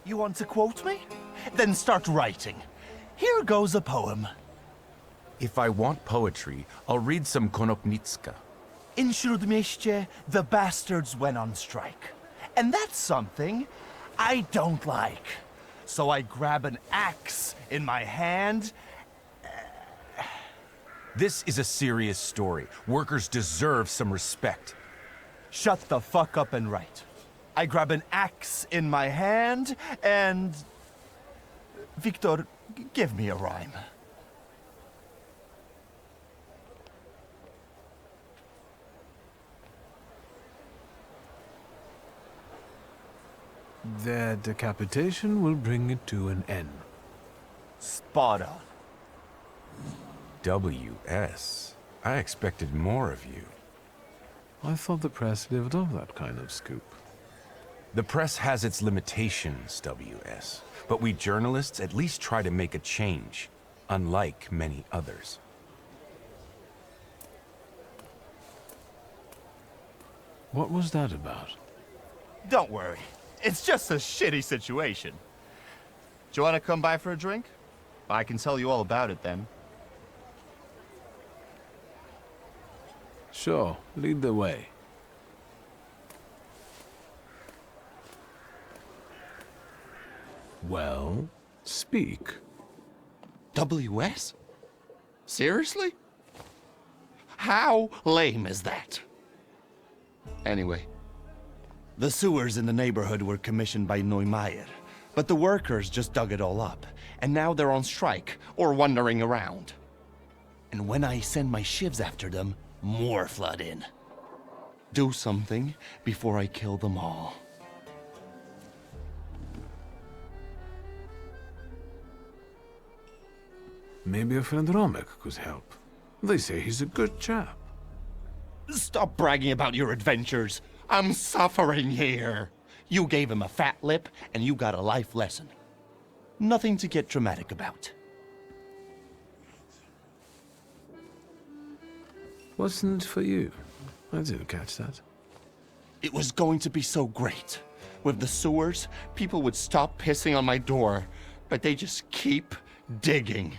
You want to quote me? Then start writing. Here goes a poem. If I want poetry, I'll read some Konopnicka. In Śródmieście, the bastards went on strike. And that's something I don't like. So I grab an axe in my hand. This is a serious story. Workers deserve some respect. Shut the fuck up and write. I grab an axe in my hand and... Victor, give me a rhyme. Their decapitation will bring it to an end. Spot on. W.S. I expected more of you. I thought the press lived off that kind of scoop. The press has its limitations, W.S. But we journalists at least try to make a change, unlike many others. What was that about? Don't worry. It's just a shitty situation. Do you want to come by for a drink? I can tell you all about it then. Sure, lead the way. Well, speak. W.S.? Seriously? How lame is that? Anyway, the sewers in the neighborhood were commissioned by Neumeier, but the workers just dug it all up, and now they're on strike or wandering around. And when I send my shivs after them, more flood in. Do something before I kill them all. Maybe a friend Romek could help. They say he's a good chap. Stop bragging about your adventures. I'm suffering here. You gave him a fat lip, and you got a life lesson. Nothing to get dramatic about. Wasn't it for you? I didn't catch that. It was going to be so great. With the sewers, people would stop pissing on my door, but they just keep digging.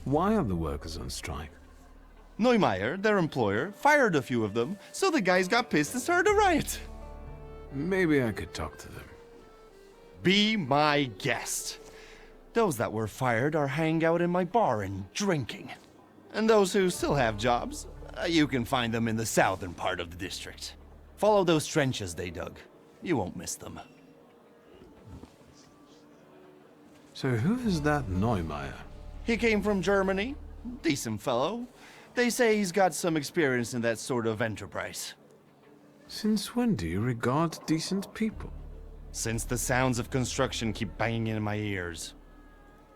Why are the workers on strike? Neumeier, their employer, fired a few of them, so the guys got pissed and started a riot. Maybe I could talk to them. Be my guest. Those that were fired are hanging out in my bar and drinking. And those who still have jobs, you can find them in the southern part of the district. Follow those trenches they dug. You won't miss them. So who is that Neumeier? He came from Germany. Decent fellow. They say he's got some experience in that sort of enterprise. Since when do you regard decent people? Since the sounds of construction keep banging in my ears.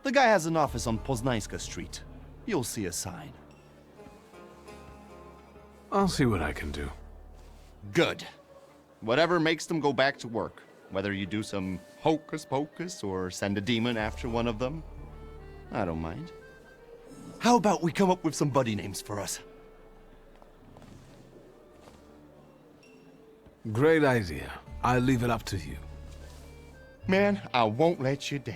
The guy has an office on Poznańska Street. You'll see a sign. I'll see what I can do. Good. Whatever makes them go back to work. Whether you do some hocus pocus or send a demon after one of them, I don't mind. How about we come up with some buddy names for us? Great idea. I'll leave it up to you. Man, I won't let you down.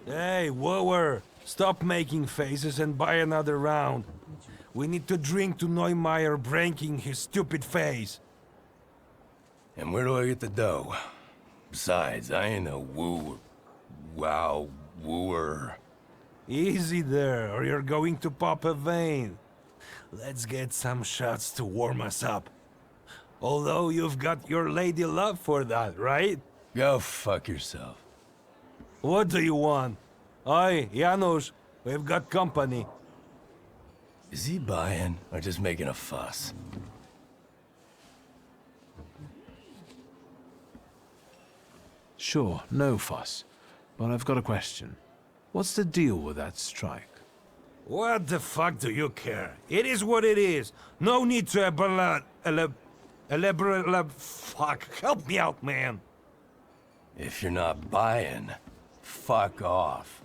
Hey, whoa! Stop making faces and buy another round. We need to drink to Neumeier breaking his stupid face. And where do I get the dough? Besides, I ain't a wooer. Easy there, or you're going to pop a vein. Let's get some shots to warm us up. Although you've got your lady love for that, right? Go fuck yourself. What do you want? Oi, Janusz, we've got company. Is he buying or just making a fuss? Sure, no fuss. But I've got a question. What's the deal with that strike? What the fuck do you care? It is what it is. No need to elaborate. Fuck, help me out, man. If you're not buying, fuck off.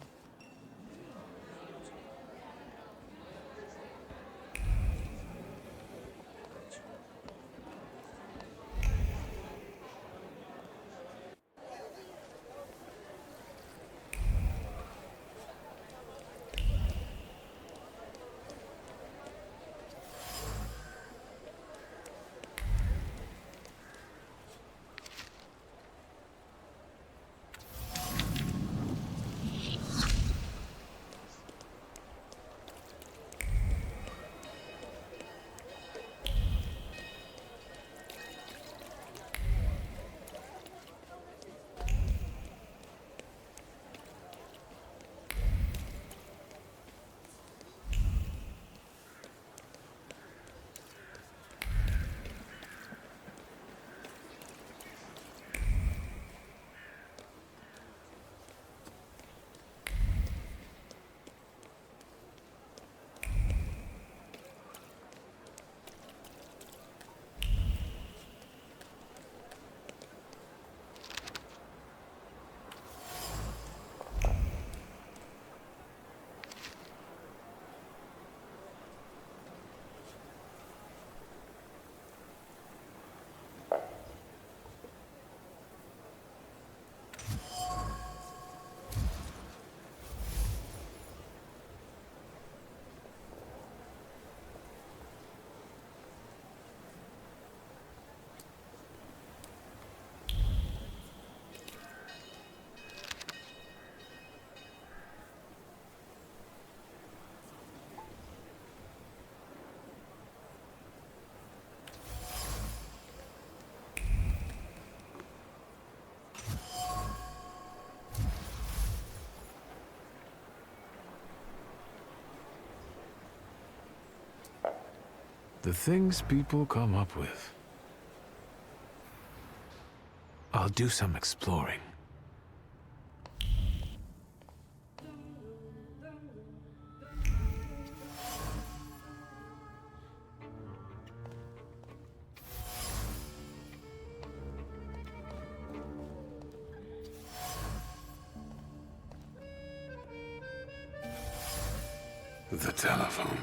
The things people come up with. I'll do some exploring. The telephone.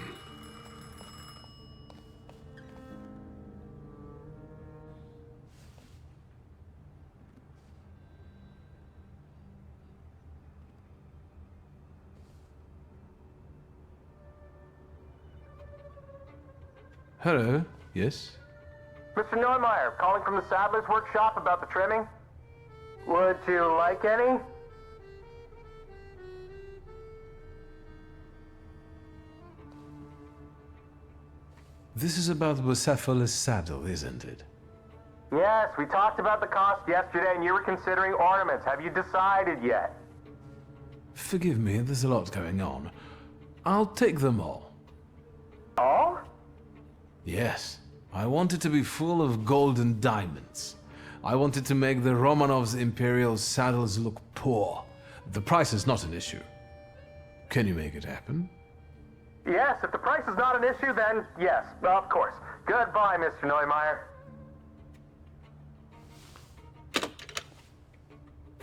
Hello, yes? Mr. Neumeier, calling from the Saddler's Workshop about the trimming. Would you like any? This is about the Bucephalus saddle, isn't it? Yes, we talked about the cost yesterday and you were considering ornaments. Have you decided yet? Forgive me, there's a lot going on. I'll take them all. All? Yes. I want it to be full of gold and diamonds. I wanted to make the Romanovs' Imperial saddles look poor. The price is not an issue. Can you make it happen? Yes, if the price is not an issue, then yes, of course. Goodbye, Mr. Neumeier.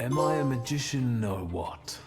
Am I a magician or what?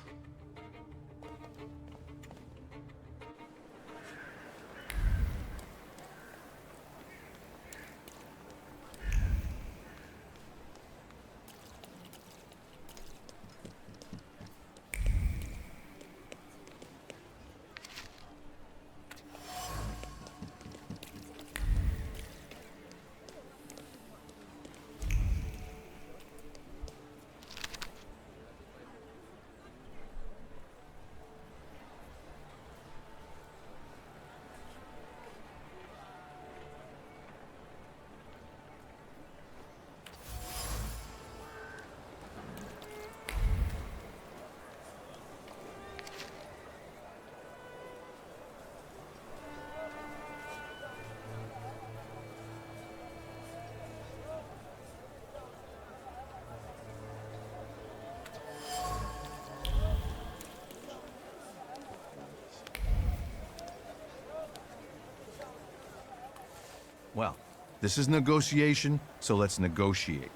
Well, this is negotiation, so let's negotiate.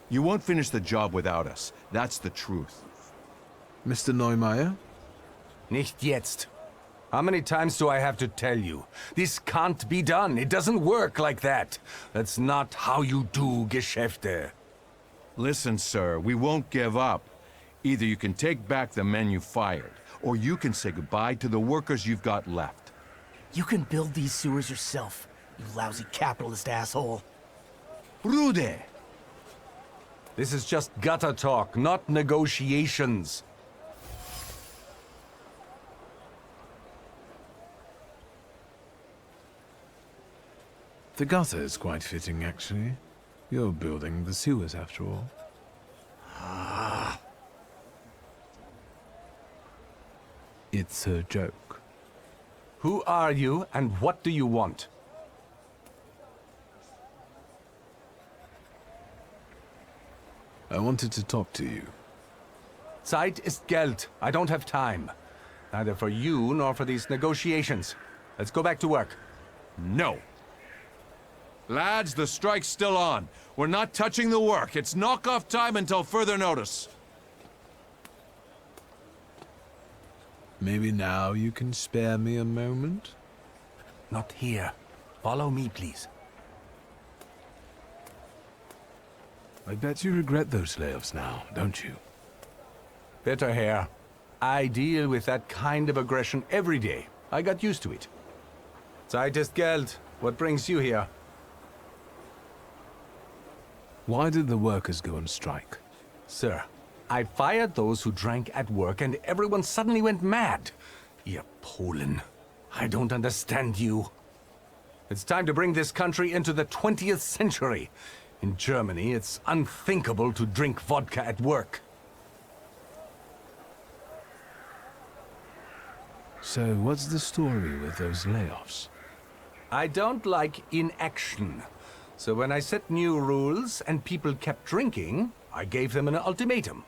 You won't finish the job without us. That's the truth. Mr. Neumeier? Nicht jetzt. How many times do I have to tell you? This can't be done. It doesn't work like that. That's not how you do Geschäfte. Listen, sir, we won't give up. Either you can take back the men you fired, or you can say goodbye to the workers you've got left. You can build these sewers yourself, you lousy capitalist asshole. Rude! This is just gutter talk, not negotiations. The gutter is quite fitting, actually. You're building the sewers, after all. It's a joke. Who are you and what do you want? I wanted to talk to you. Zeit ist Geld. I don't have time. Neither for you nor for these negotiations. Let's go back to work. No. Lads, the strike's still on. We're not touching the work. It's knock-off time until further notice. Maybe now you can spare me a moment? Not here. Follow me, please. I bet you regret those layoffs now, don't you? Better hair. I deal with that kind of aggression every day. I got used to it. Zeit ist Geld. What brings you here? Why did the workers go on strike? Sir, I fired those who drank at work and everyone suddenly went mad. You Polen. I don't understand you. It's time to bring this country into the 20th century. In Germany, it's unthinkable to drink vodka at work. So what's the story with those layoffs? I don't like inaction. So when I set new rules and people kept drinking, I gave them an ultimatum.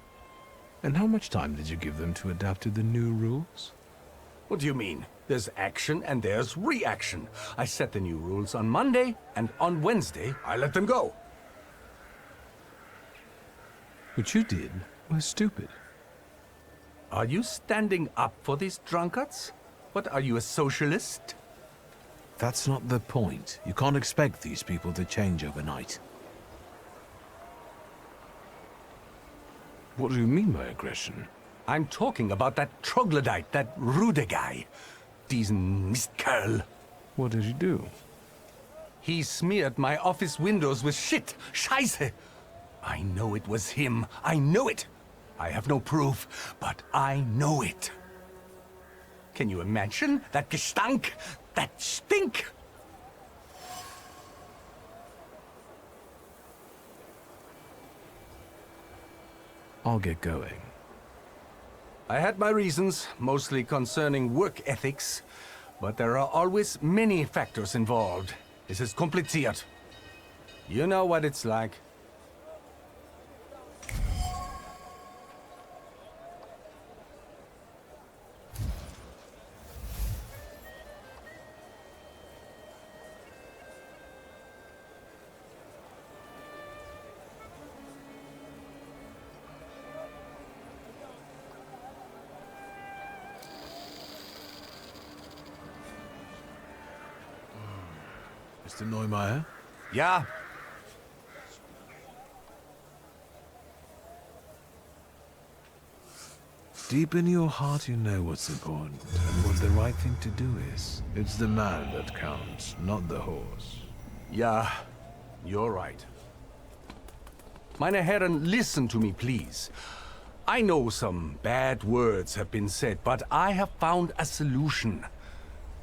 And how much time did you give them to adapt to the new rules? What do you mean? There's action and there's reaction. I set the new rules on Monday, and on Wednesday, I let them go. What you did was stupid. Are you standing up for these drunkards? What, are you a socialist? That's not the point. You can't expect these people to change overnight. What do you mean by aggression? I'm talking about that troglodyte, that Rude guy. Diesen Mistkerl. What did you do? He smeared my office windows with shit. Scheiße. I know it was him. I know it. I have no proof, but I know it. Can you imagine that Gestank? That stink? I'll get going. I had my reasons, mostly concerning work ethics, but there are always many factors involved. This is kompliziert. You know what it's like. Mr. Neumeier? Ja, Deep in your heart you know what's important and what the right thing to do is. It's the man that counts, not the horse. ja, you're right. Meine Herren, listen to me, please. I know some bad words have been said, but I have found a solution.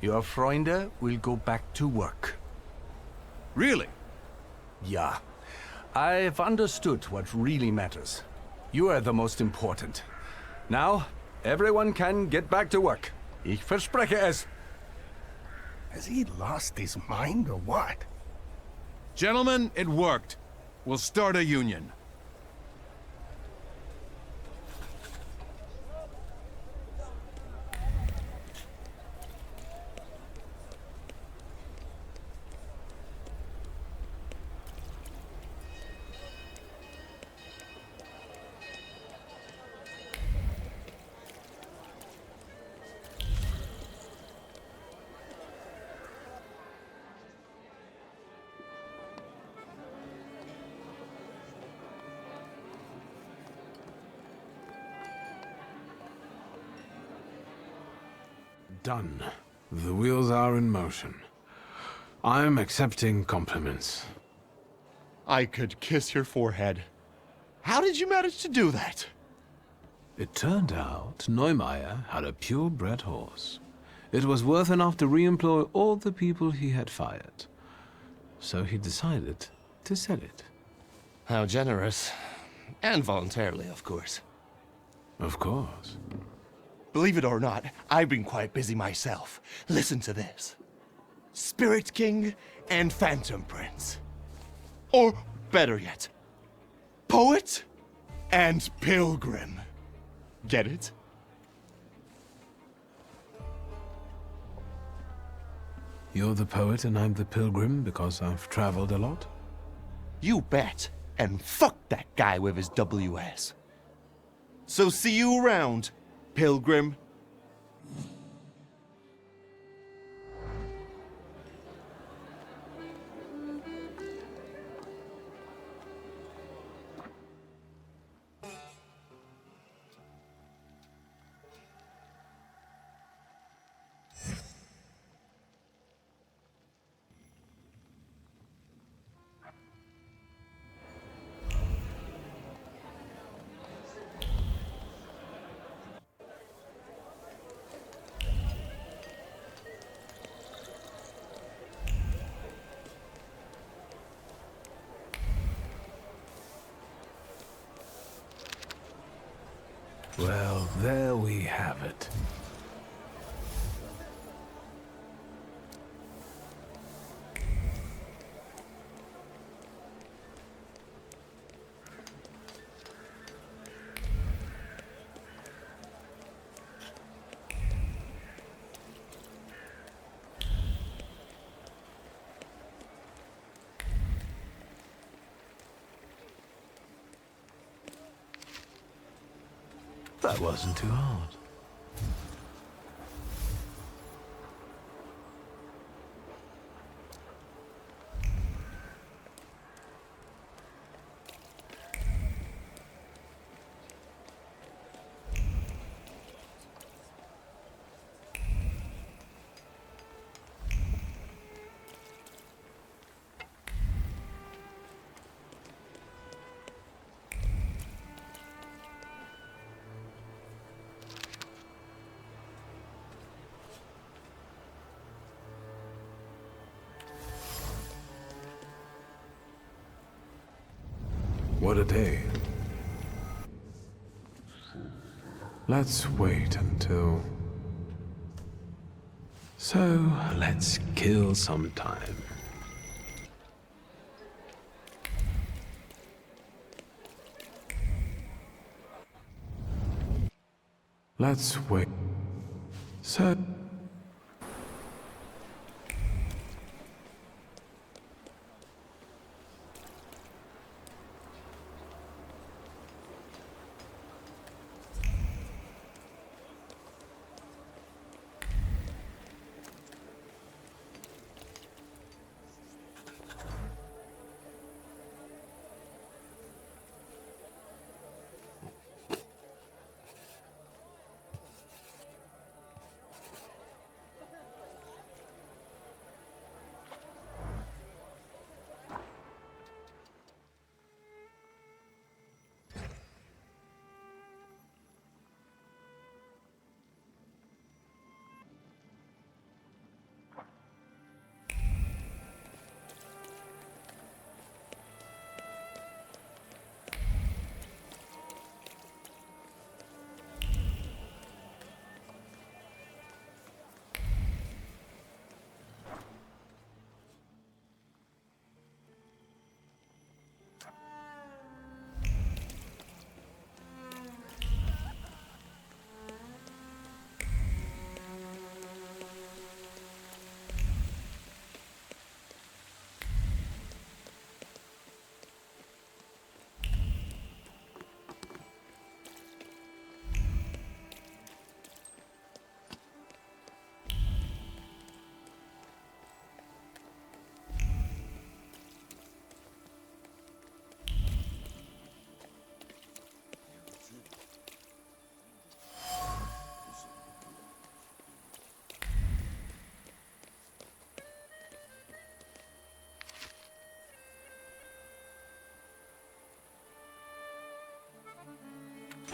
Your Freunde will go back to work. Really? Ja, I've understood what really matters. You are the most important. Now, everyone can get back to work. Ich verspreche es. Has he lost his mind or what? Gentlemen, it worked. We'll start a union. done. The wheels are in motion. I'm accepting compliments. I could kiss your forehead. How did you manage to do that? It turned out Neumeier had a purebred horse. It was worth enough to re-employ all the people he had fired. So he decided to sell it. How generous. And voluntarily, of course. Of course. Believe it or not, I've been quite busy myself. Listen to this. Spirit King and Phantom Prince. Or, better yet, Poet and Pilgrim. Get it? You're the poet and I'm the pilgrim because I've traveled a lot? You bet. And fuck that guy with his WS. So see you around, Pilgrim. Well, there we have it. That wasn't too hard. What a day. Let's wait until... So, let's kill some time. Let's wait. So...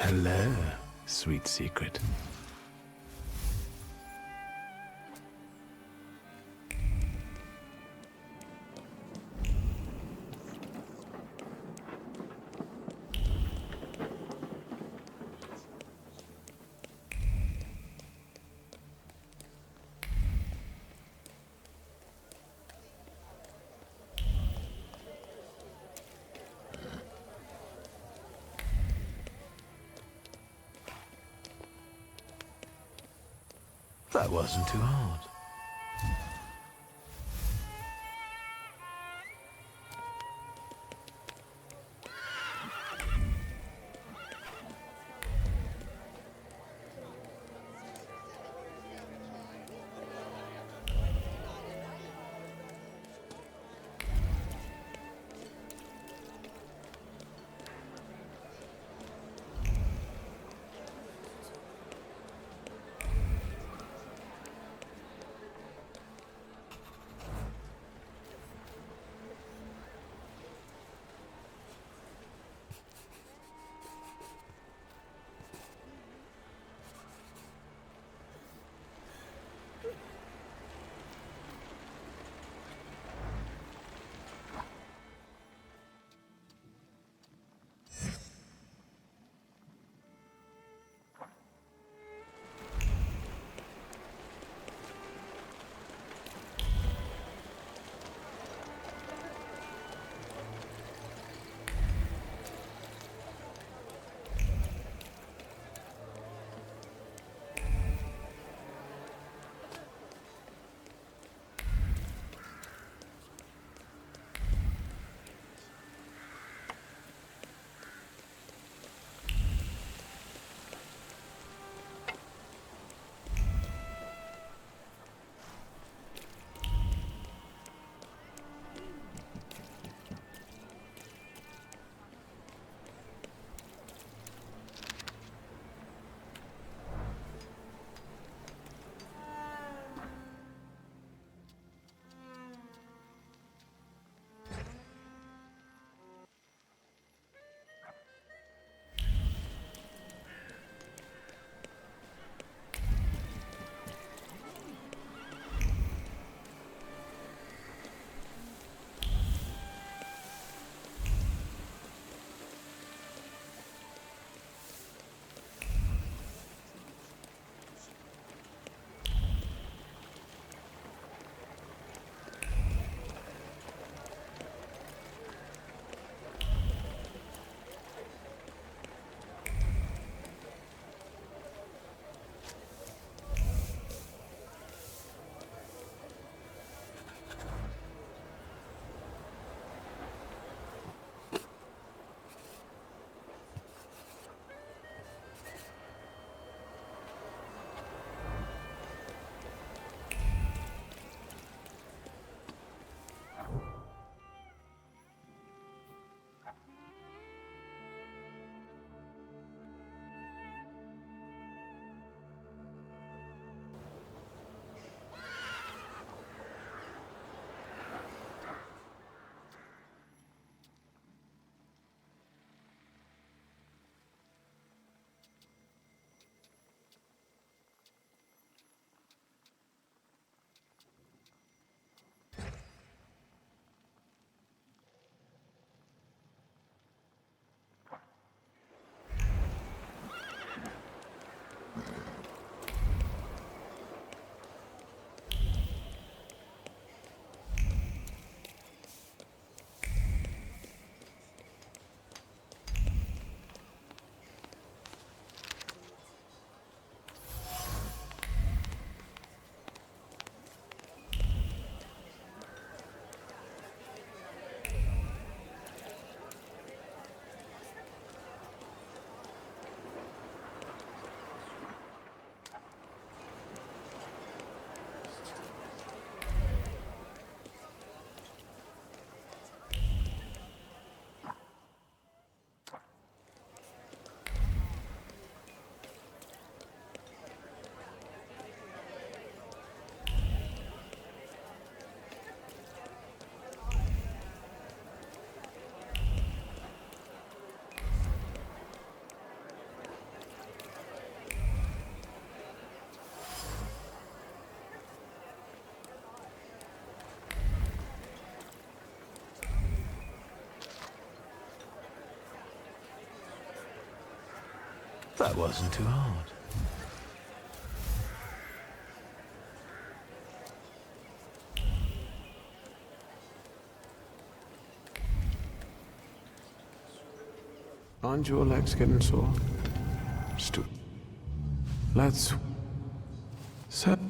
Hello, sweet secret. That wasn't too hard. That wasn't too hard. Aren't your legs getting sore? Let's... set...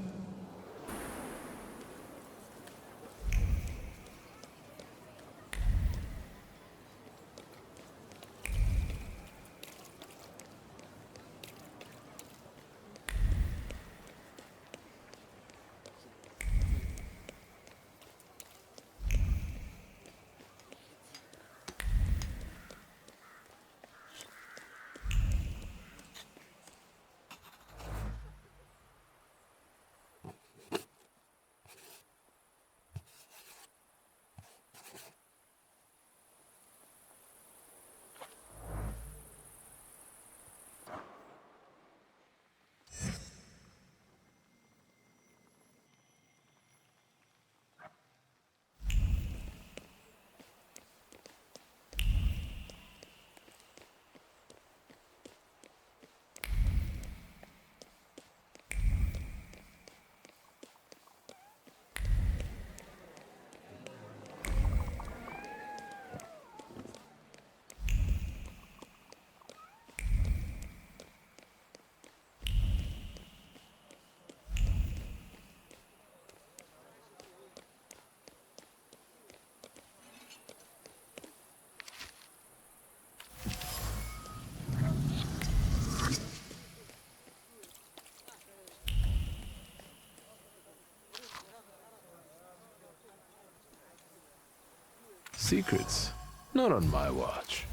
Secrets? Not on my watch.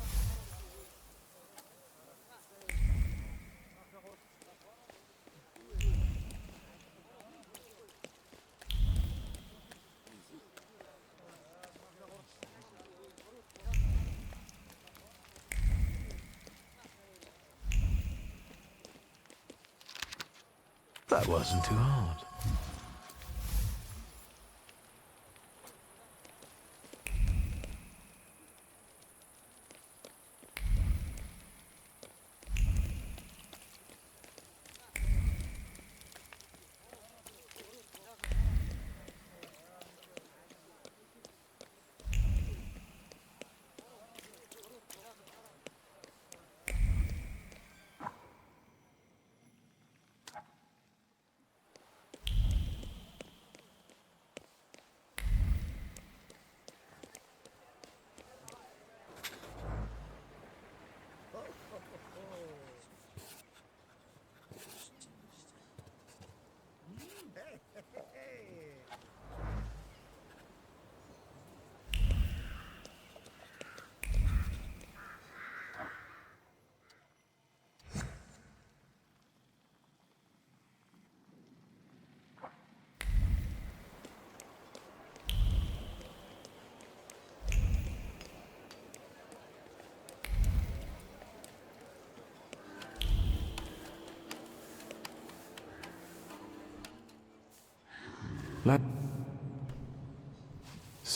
That wasn't too hard.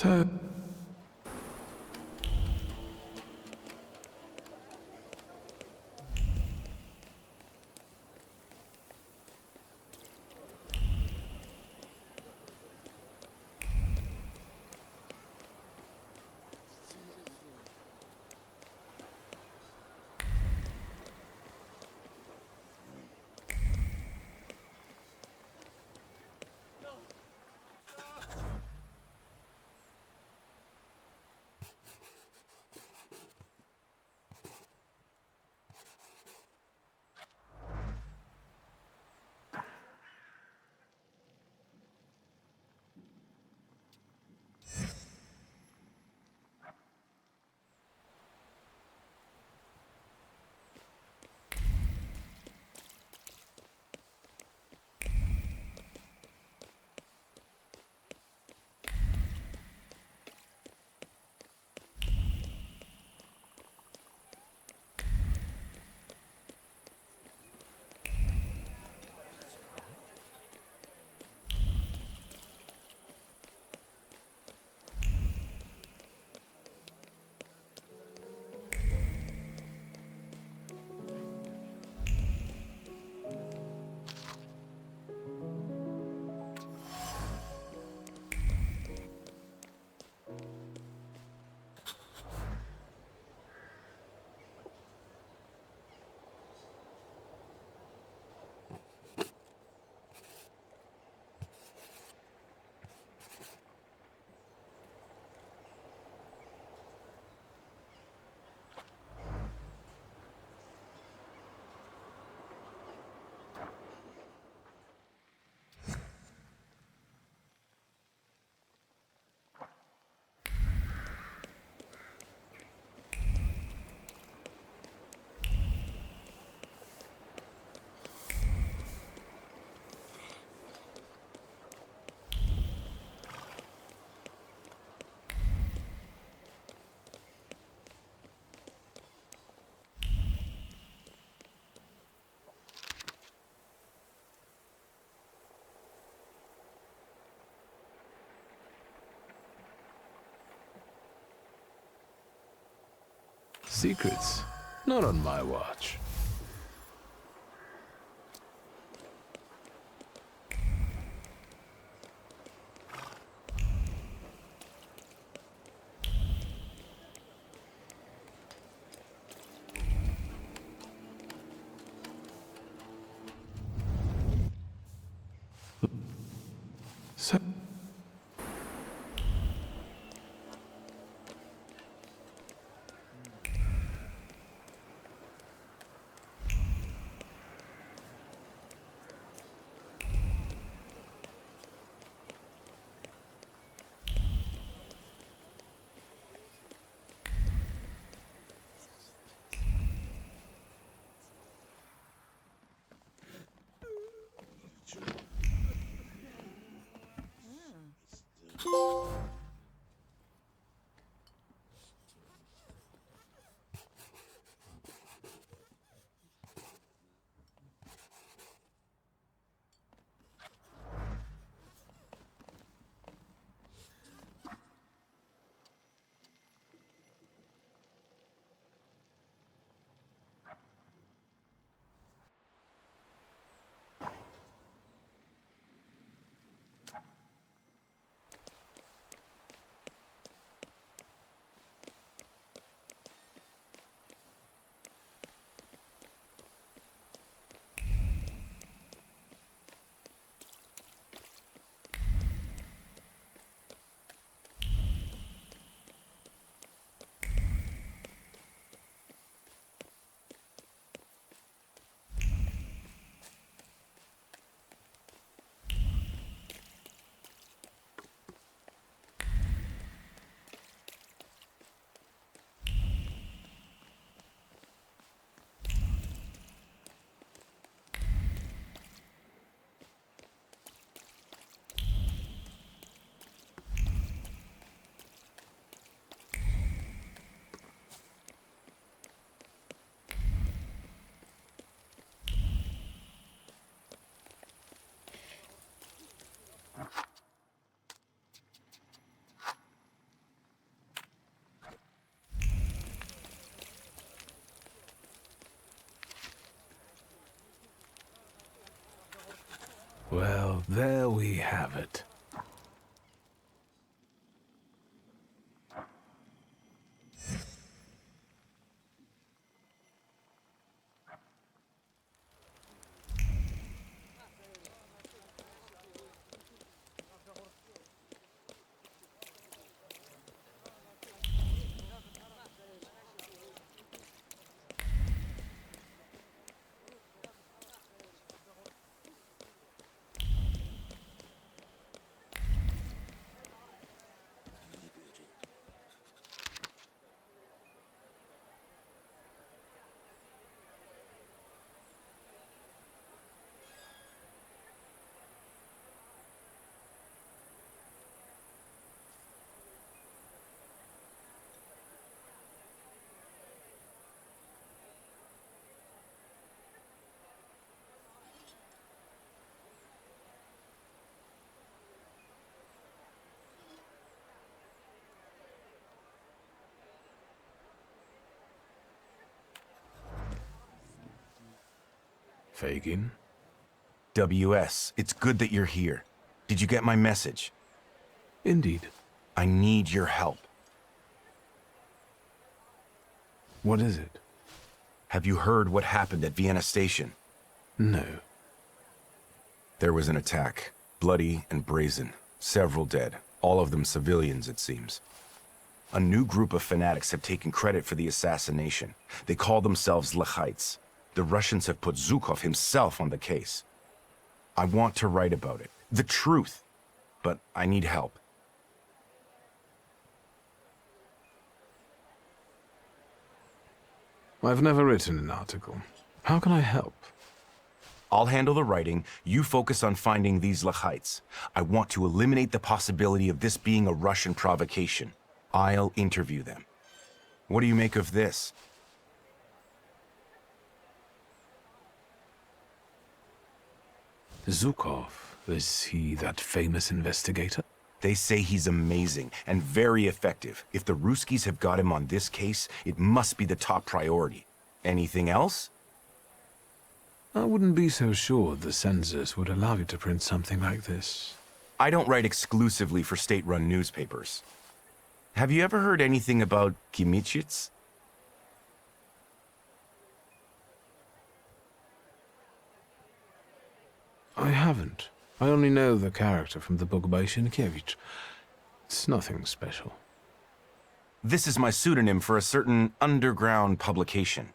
So... Secrets? Not on my watch. So well, there we have it. Fagin? WS, it's good that you're here. Did you get my message? Indeed. I need your help. What is it? Have you heard what happened at Vienna Station? No. There was an attack. Bloody and brazen. Several dead. All of them civilians, it seems. A new group of fanatics have taken credit for the assassination. They call themselves Lechites. The Russians have put Zhukov himself on the case. I want to write about it. The truth. But I need help. I've never written an article. How can I help? I'll handle the writing. You focus on finding these Lechites. I want to eliminate the possibility of this being a Russian provocation. I'll interview them. What do you make of this? Zhukov, is he that famous investigator? They say he's amazing and very effective. If the Ruskies have got him on this case, it must be the top priority. Anything else? I wouldn't be so sure the censors would allow you to print something like this. I don't write exclusively for state-run newspapers. Have you ever heard anything about Kimichits? I haven't. I only know the character from the book by Sienkiewicz. It's nothing special. This is my pseudonym for a certain underground publication.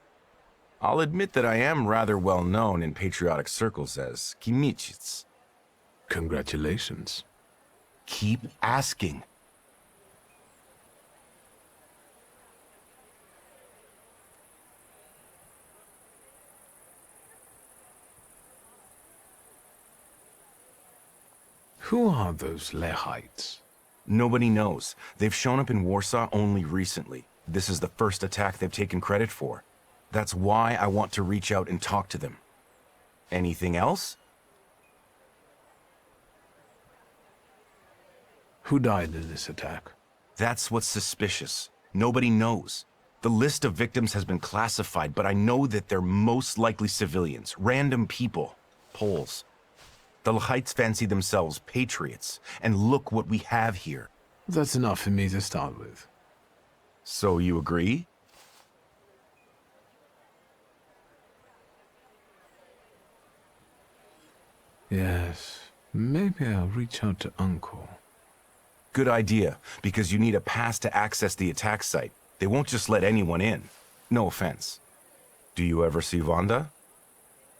I'll admit that I am rather well known in patriotic circles as Kimichits. Congratulations. Keep asking. Who are those Lehites? Nobody knows. They've shown up in Warsaw only recently. This is the first attack they've taken credit for. That's why I want to reach out and talk to them. Anything else? Who died in this attack? That's what's suspicious. Nobody knows. The list of victims has been classified, but I know that they're most likely civilians, random people, Poles. The Lehites fancy themselves patriots, and look what we have here. That's enough for me to start with. So you agree? Yes, maybe I'll reach out to Uncle. Good idea, because you need a pass to access the attack site. They won't just let anyone in. No offense. Do you ever see Wanda?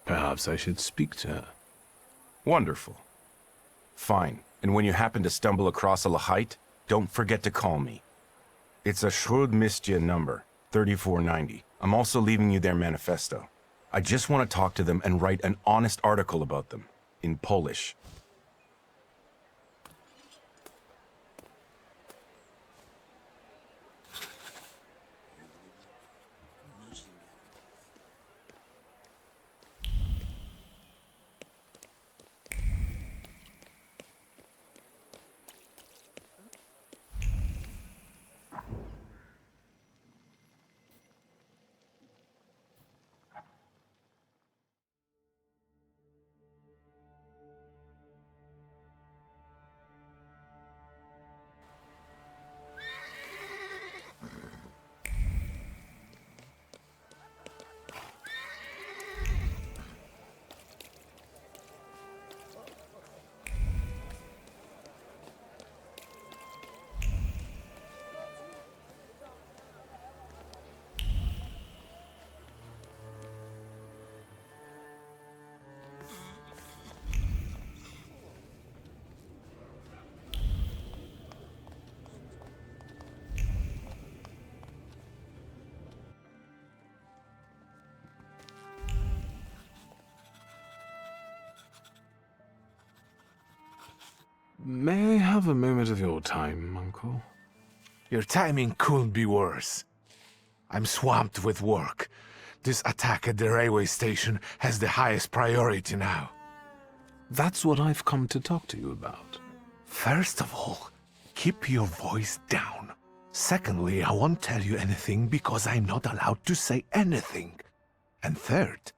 Perhaps I should speak to her. Wonderful. Fine. And when you happen to stumble across a Lehite, don't forget to call me. It's a Śródmieście number, 3490. I'm also leaving you their manifesto. I just want to talk to them and write an honest article about them, in Polish. May I have a moment of your time, Uncle? Your timing couldn't be worse. I'm swamped with work. This attack at the railway station has the highest priority now. That's what I've come to talk to you about. First of all, keep your voice down. Secondly, I won't tell you anything because I'm not allowed to say anything. And third,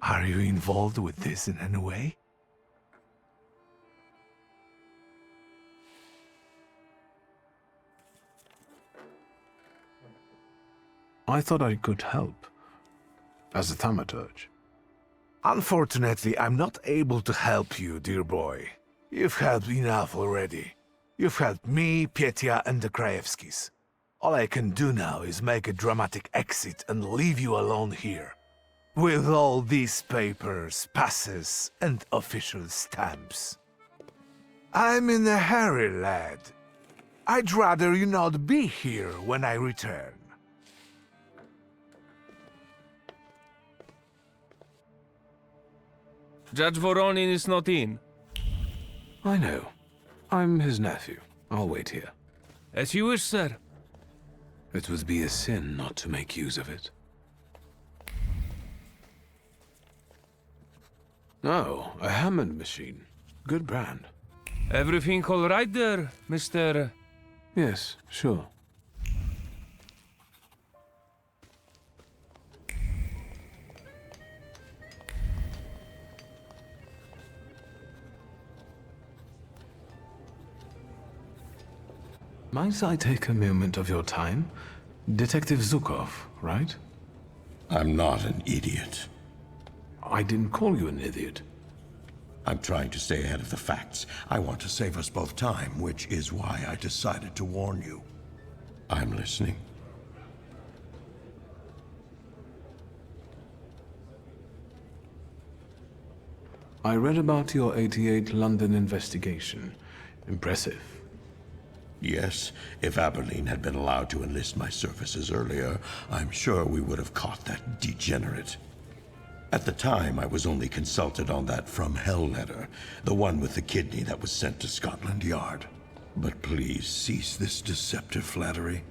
are you involved with this in any way? I thought I could help. As a Thaumaturge. Unfortunately, I'm not able to help you, dear boy. You've helped enough already. You've helped me, Petya, and the Krajewskis. All I can do now is make a dramatic exit and leave you alone here. With all these papers, passes, and official stamps. I'm in a hurry, lad. I'd rather you not be here when I return. Judge Voronin is not in. I know. I'm his nephew. I'll wait here. As you wish, sir. It would be a sin not to make use of it. Oh, a Hammond machine. Good brand. Everything all right there, Mr. Yes, sure. Might I take a moment of your time? Detective Zukov, right? I'm not an idiot. I didn't call you an idiot. I'm trying to stay ahead of the facts. I want to save us both time, which is why I decided to warn you. I'm listening. I read about your 88 London investigation. Impressive. Yes, if Aberline had been allowed to enlist my services earlier, I'm sure we would have caught that degenerate. At the time, I was only consulted on that From Hell letter, the one with the kidney that was sent to Scotland Yard. But please cease this deceptive flattery.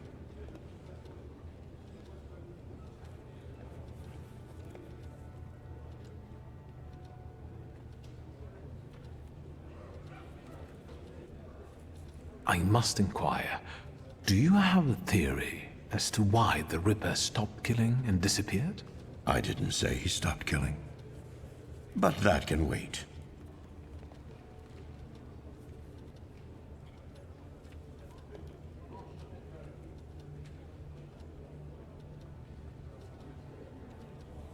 I must inquire, do you have a theory as to why the Ripper stopped killing and disappeared? I didn't say he stopped killing. But that can wait.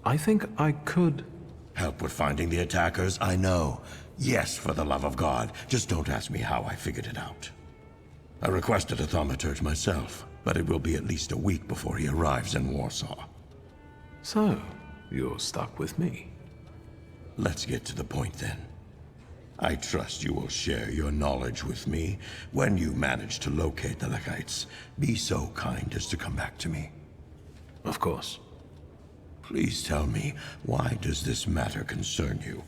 I think I could... Help with finding the attackers, I know. Yes, for the love of God. Just don't ask me how I figured it out. I requested a Thaumaturge myself, but it will be at least a week before he arrives in Warsaw. So, you're stuck with me. Let's get to the point then. I trust you will share your knowledge with me. When you manage to locate the Lekites, be so kind as to come back to me. Of course. Please tell me, why does this matter concern you?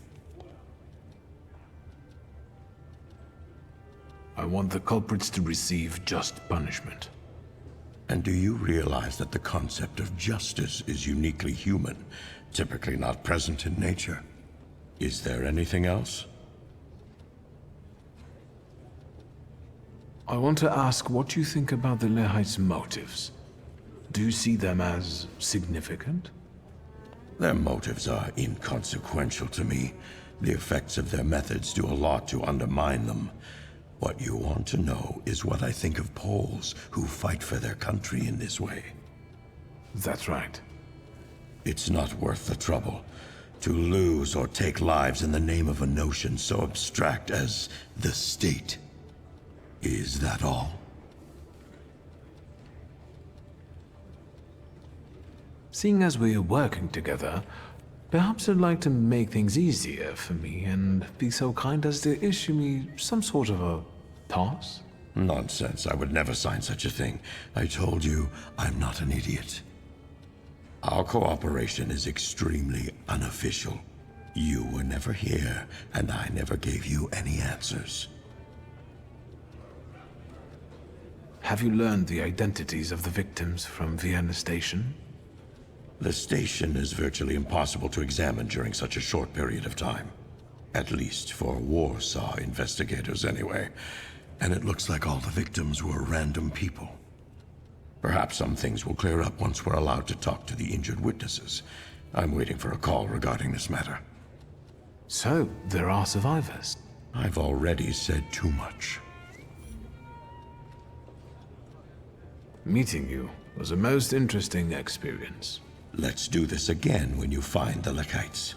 I want the culprits to receive just punishment. And do you realize that the concept of justice is uniquely human, typically not present in nature? Is there anything else? I want to ask what you think about the Lehites' motives. Do you see them as significant? Their motives are inconsequential to me. The effects of their methods do a lot to undermine them. What you want to know is what I think of Poles who fight for their country in this way. That's right. It's not worth the trouble to lose or take lives in the name of a notion so abstract as the state. Is that all? Seeing as we're working together, perhaps you'd like to make things easier for me and be so kind as to issue me some sort of a pass? Nonsense. I would never sign such a thing. I told you, I'm not an idiot. Our cooperation is extremely unofficial. You were never here, and I never gave you any answers. Have you learned the identities of the victims from Vienna Station? The station is virtually impossible to examine during such a short period of time. At least for Warsaw investigators, anyway. And it looks like all the victims were random people. Perhaps some things will clear up once we're allowed to talk to the injured witnesses. I'm waiting for a call regarding this matter. So, there are survivors? I've already said too much. Meeting you was a most interesting experience. Let's do this again when you find the Lekites.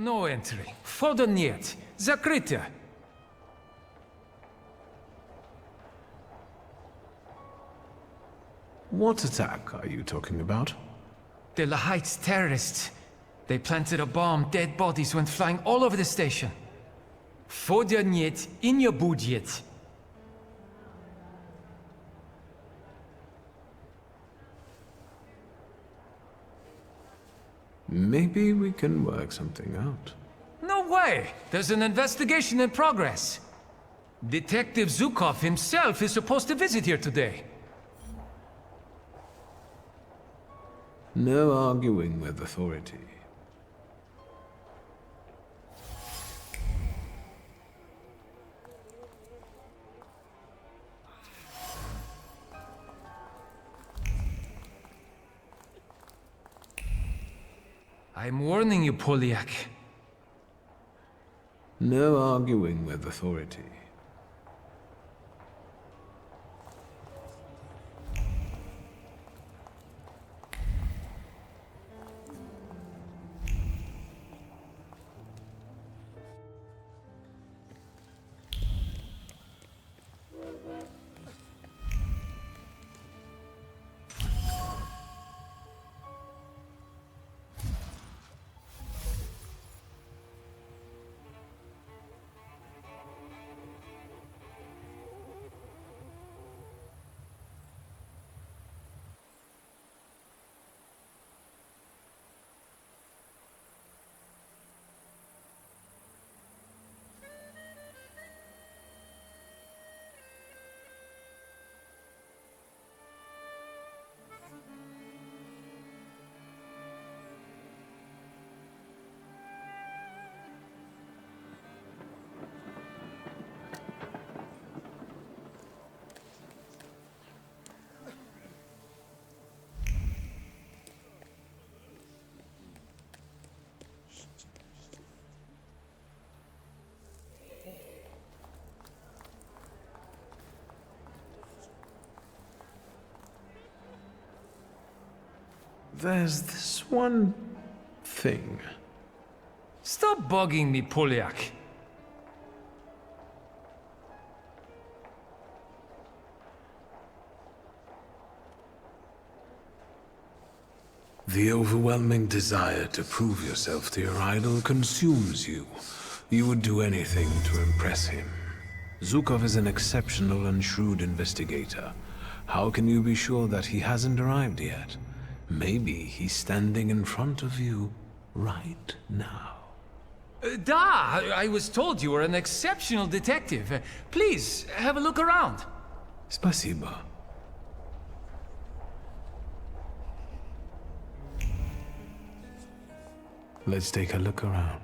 No entry. Wchodzę niet. Zakryte. What attack are you talking about? The La Heights terrorists. They planted a bomb. Dead bodies went flying all over the station. Wchodzę niet in your budget. Maybe we can work something out. No way! There's an investigation in progress. Detective Zukov himself is supposed to visit here today. No arguing with authority. I'm warning you, Polyak. No arguing with authority. There's this one thing. Stop bugging me, Polyak. The overwhelming desire to prove yourself to your idol consumes you. You would do anything to impress him. Zukov is an exceptional and shrewd investigator. How can you be sure that he hasn't arrived yet? Maybe he's standing in front of you right now. I was told you were an exceptional detective. Please, have a look around. Spasibo. Let's take a look around.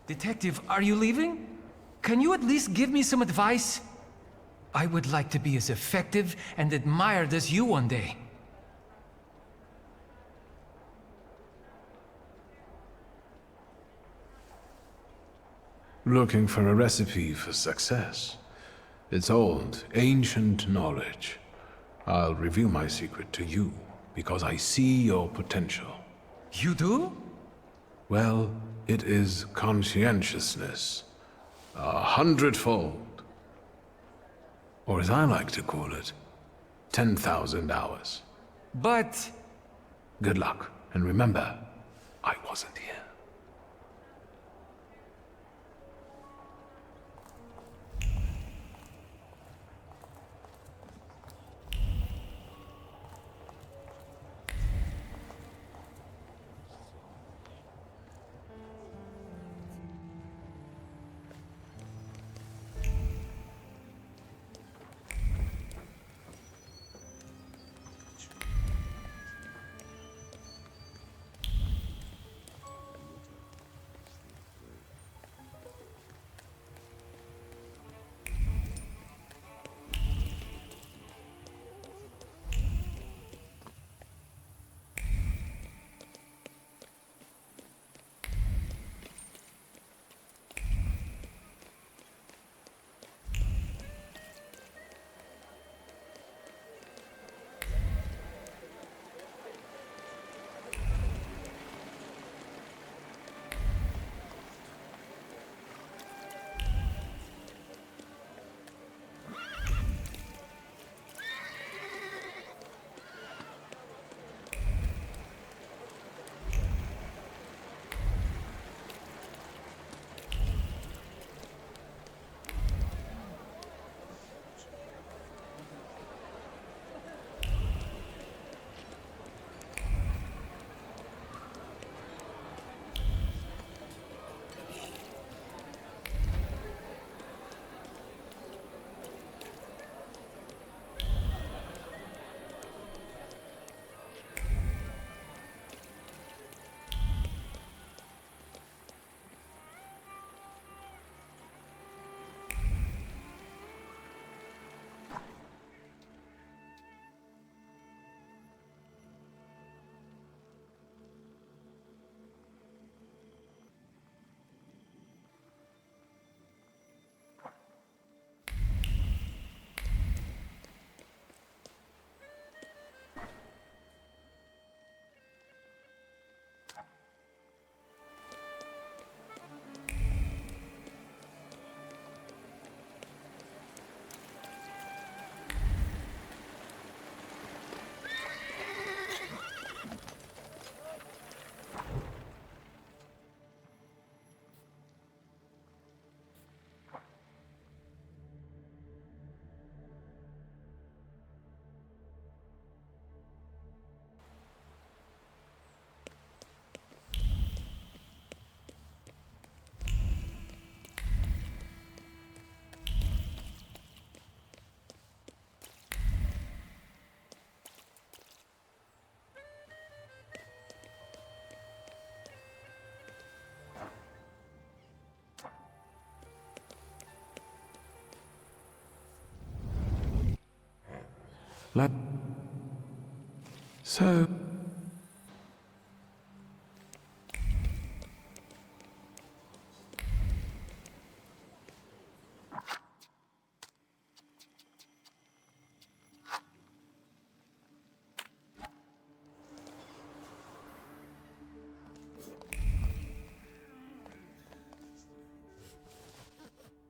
Detective, are you leaving? Can you at least give me some advice? I would like to be as effective and admired as you one day. Looking for a recipe for success. It's old, ancient knowledge. I'll reveal my secret to you, because I see your potential. You do? Well, it is conscientiousness. 100-fold. Or as I like to call it, 10,000 hours. But Good luck, and remember, I wasn't here. So...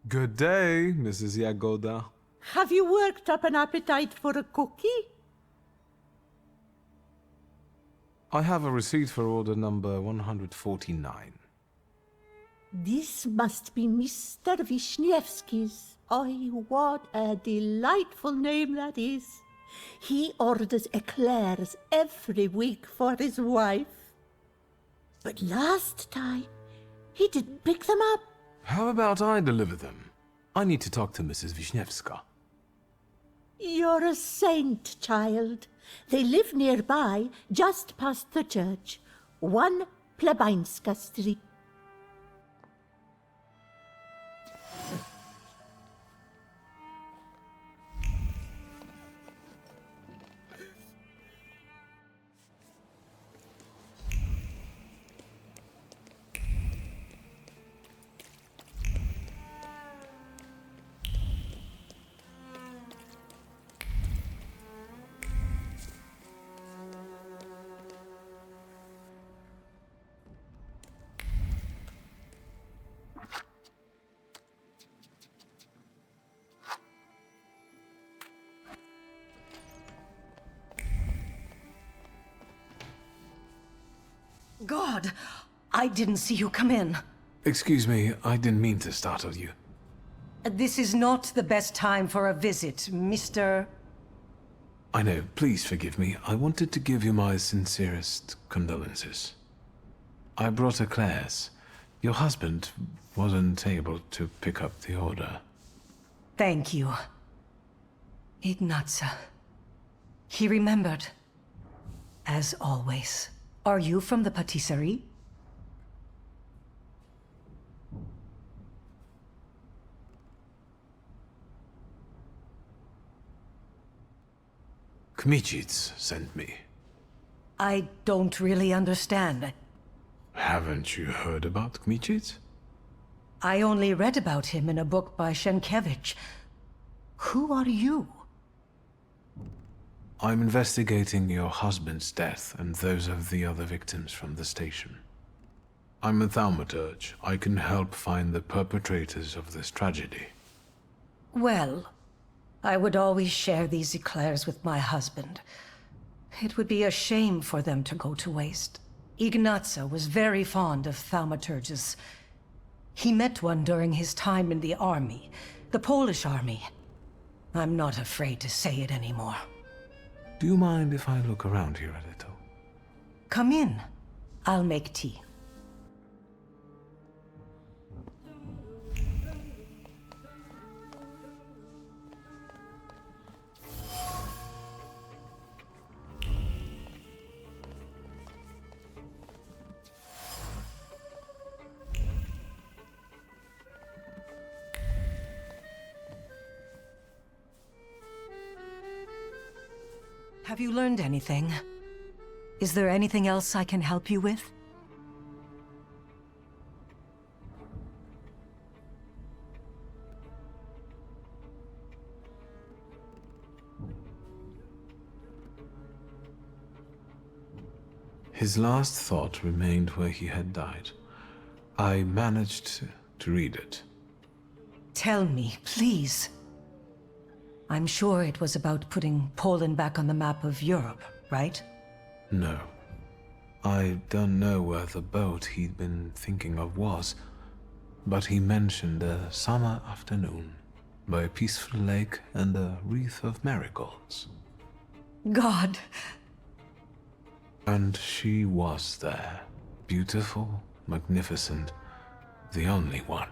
Good day, Mrs. Yagoda. Have you worked up an appetite for a cookie? I have a receipt for order number 149. This must be Mr. Wisniewski's. Oh, what a delightful name that is. He orders eclairs every week for his wife. But last time, he didn't pick them up. How about I deliver them? I need to talk to Mrs. Wisniewska. You're a saint, child. They live nearby, just past the church. 1 Plebańska Street. God, I didn't see you come in. Excuse me, I didn't mean to startle you. This is not the best time for a visit, Mr. I know, please forgive me. I wanted to give you my sincerest condolences. I brought eclairs. Your husband wasn't able to pick up the order. Thank you. Ignatza. He remembered. As always. Are you from the patisserie? Kmicic sent me. I don't really understand. Haven't you heard about Kmicic? I only read about him in a book by Sienkiewicz. Who are you? I'm investigating your husband's death and those of the other victims from the station. I'm a Thaumaturge. I can help find the perpetrators of this tragedy. Well, I would always share these eclairs with my husband. It would be a shame for them to go to waste. Ignatza was very fond of thaumaturges. He met one during his time in the army, the Polish army. I'm not afraid to say it anymore. Do you mind if I look around here a little? Come in. I'll make tea. Have you learned anything? Is there anything else I can help you with? His last thought remained where he had died. I managed to read it. Tell me, please. I'm sure it was about putting Poland back on the map of Europe, right? No. I don't know where the boat he'd been thinking of was, but he mentioned a summer afternoon by a peaceful lake and a wreath of marigolds. God! And she was there. Beautiful, magnificent, the only one.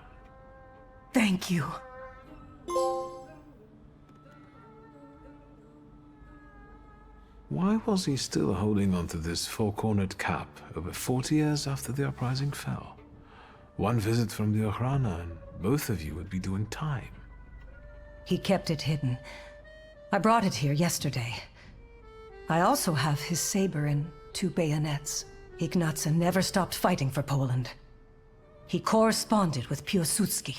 Thank you. Why was he still holding on to this four-cornered cap over 40 years after the uprising fell? One visit from the Ochrana and both of you would be doing time. He kept it hidden. I brought it here yesterday. I also have his saber and 2 bayonets. Ignatza never stopped fighting for Poland. He corresponded with Piłsudski.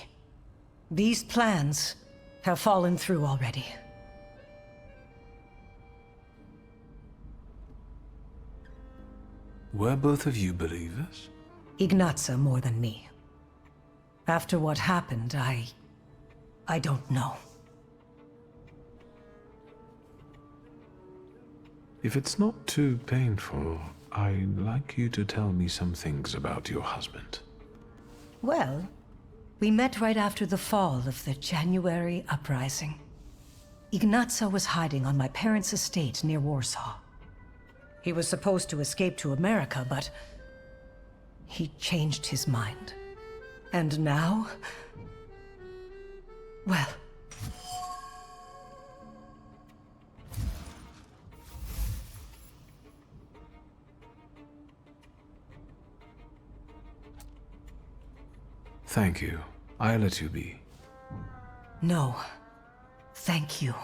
These plans have fallen through already. Were both of you believers? Ignatza more than me. After what happened, I don't know. If it's not too painful, I'd like you to tell me some things about your husband. Well, we met right after the fall of the January uprising. Ignatza was hiding on my parents' estate near Warsaw. He was supposed to escape to America, but he changed his mind. And now, well, thank you. I'll let you be. no, thank you.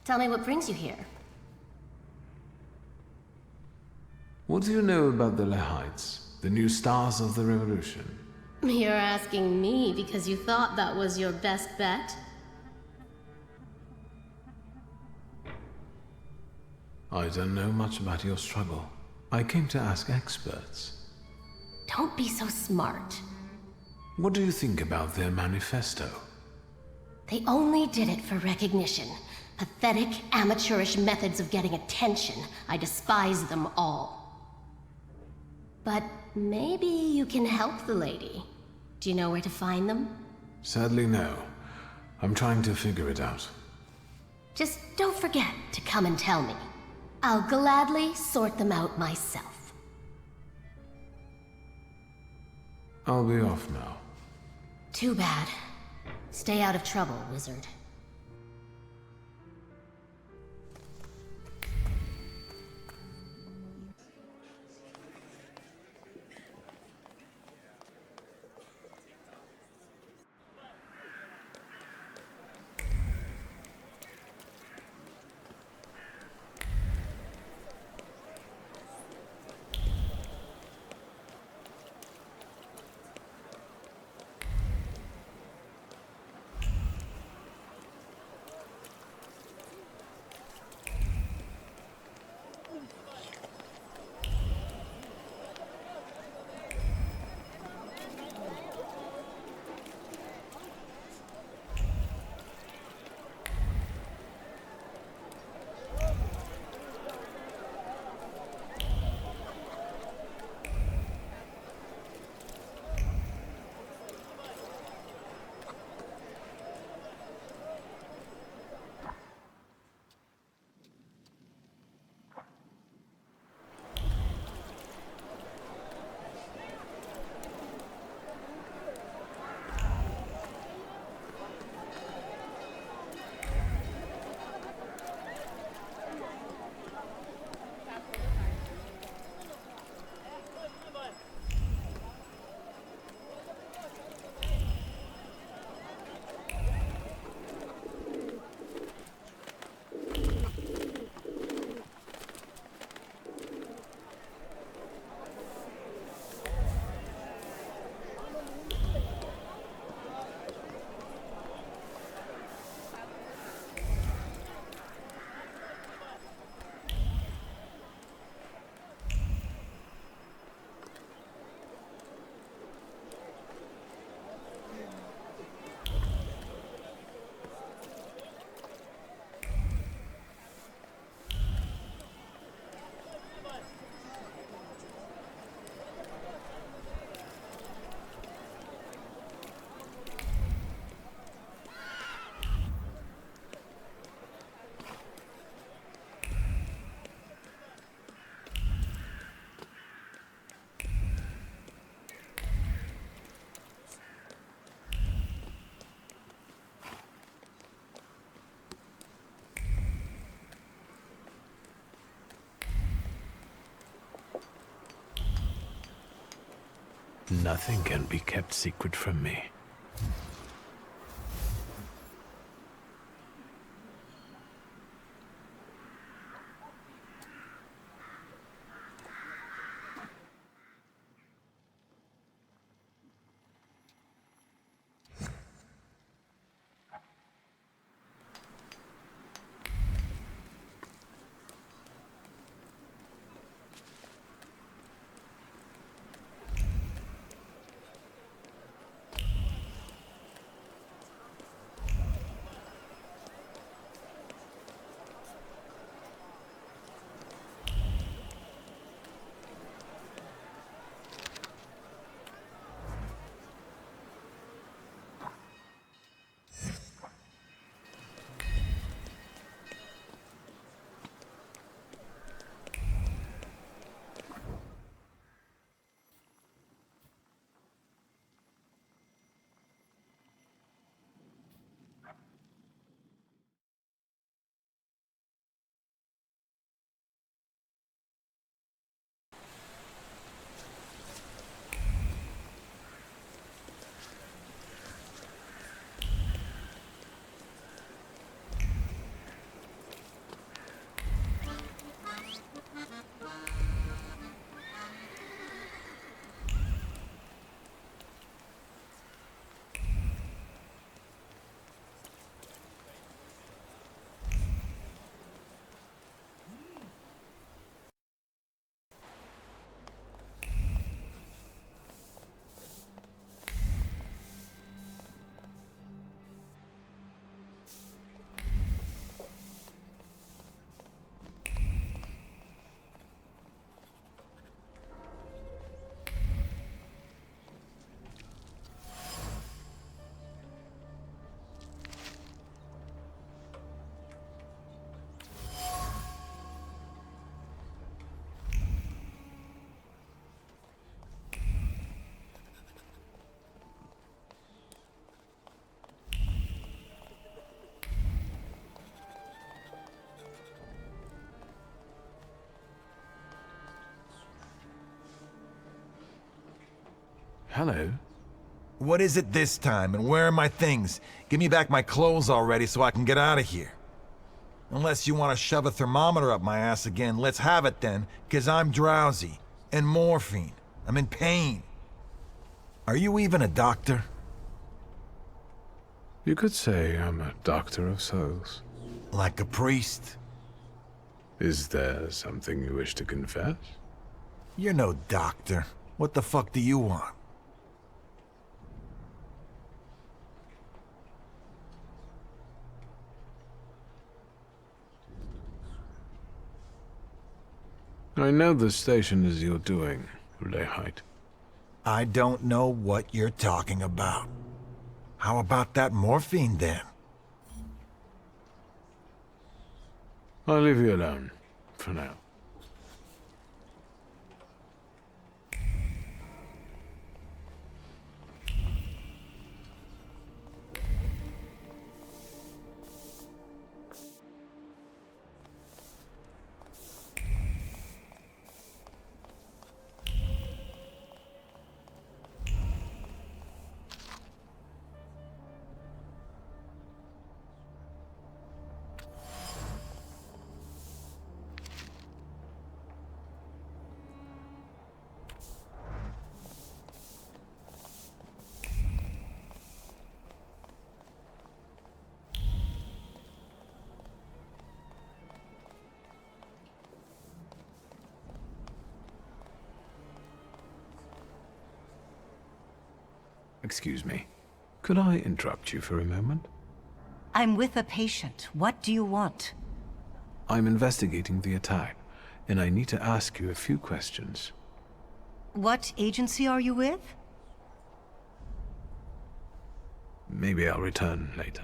Tell me what brings you here. What do you know about the Lehites, the new stars of the revolution? You're asking me because you thought that was your best bet? I don't know much about your struggle. I came to ask experts. Don't be so smart. What do you think about their manifesto? They only did it for recognition. Pathetic, amateurish methods of getting attention. I despise them all. But maybe you can help the lady. Do you know where to find them? Sadly, no. I'm trying to figure it out. Just don't forget to come and tell me. I'll gladly sort them out myself. I'll be off now. Too bad. Stay out of trouble, wizard. Nothing can be kept secret from me. Hello. What is it this time, and where are my things? Give me back my clothes already so I can get out of here. Unless you want to shove a thermometer up my ass again, let's have it then, because I'm drowsy. And morphine. I'm in pain. Are you even a doctor? You could say I'm a doctor of souls. Like a priest? Is there something you wish to confess? You're no doctor. What the fuck do you want? I know the station is your doing, Lehite. I don't know what you're talking about. How about that morphine, then? I'll leave you alone, for now. Excuse me. Could I interrupt you for a moment? I'm with a patient. What do you want? I'm investigating the attack, and I need to ask you a few questions. What agency are you with? Maybe I'll return later.